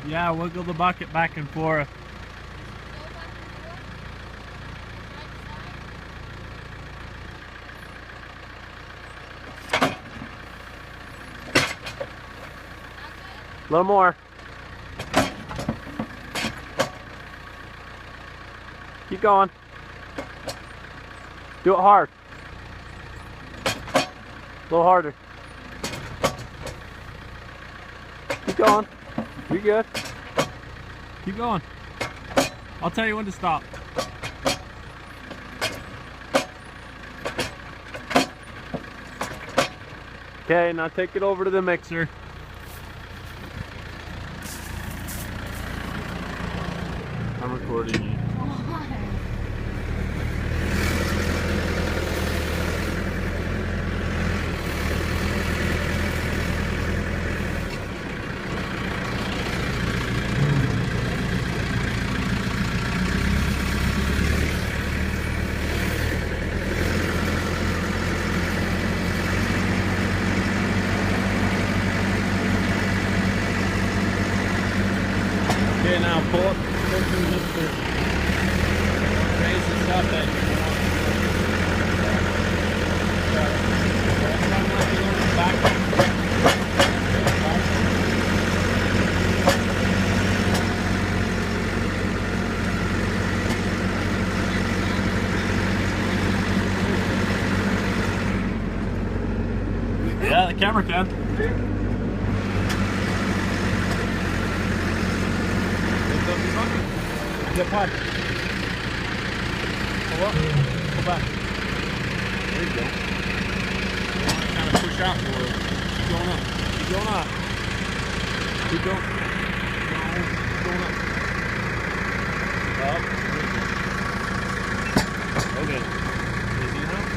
Yeah, wiggle the bucket back and forth. A little more. Keep going. Do it hard. A little harder. Keep going. You're good. Keep going. I'll tell you when to stop. Okay, now take it over to the mixer. I'm recording you. Okay, now pull up the mixer. Raise this up at yeah, the camera can. Get pipe. Pull up. Pull back. There you go. Kind of push out for it. Keep going up. Keep going up. Keep going. No, keep going up. Up. Okay. Easy enough?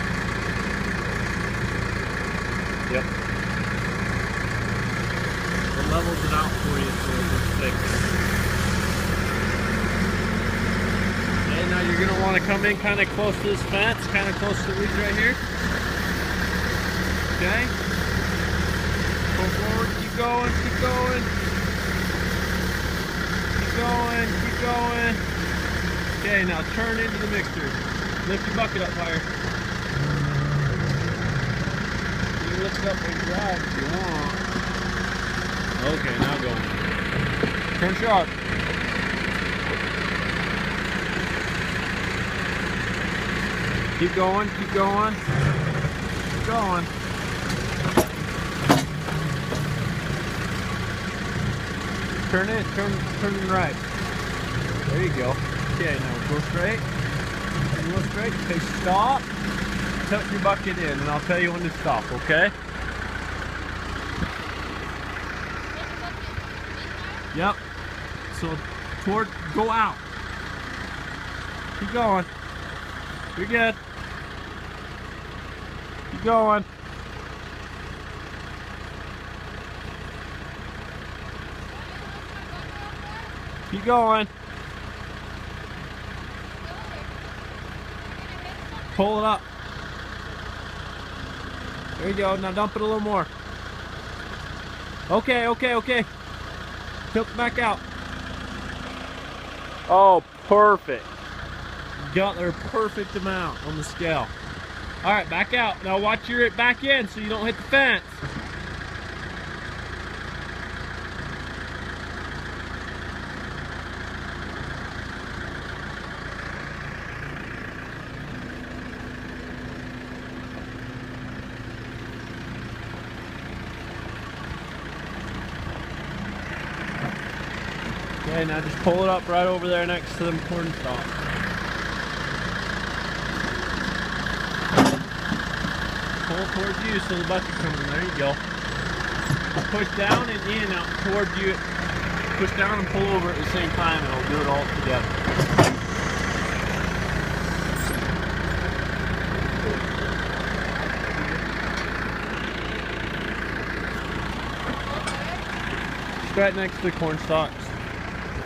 Yep. It levels it out for you so it looks thick. Now you're going to want to come in kind of close to this fence, kind of close to the weeds right here. Okay? Go forward, keep going, keep going. Keep going, keep going. Okay, now turn into the mixer. Lift your bucket up higher. You can lift it up and drive if you want. Okay, now go. Turn sharp. Keep going, keep going, keep going. Turn it, turn right. There you go. Okay, now go straight. Go straight. Okay, stop. Tilt your bucket in, and I'll tell you when to stop, okay? Yep. So, go out. Keep going. You're good. Keep going. Keep going. Pull it up. There you go. Now dump it a little more. Okay, okay, okay. Tilt it back out. Oh, perfect. Got their perfect amount on the scale. All right, back out. Now watch your back in so you don't hit the fence. Okay, now just pull it up right over there next to them corn stalks. Pull towards you so the bucket comes in. There you go. Push down and in out towards you. Push down and pull over at the same time, and it'll do it all together. Just right next to the corn stalk.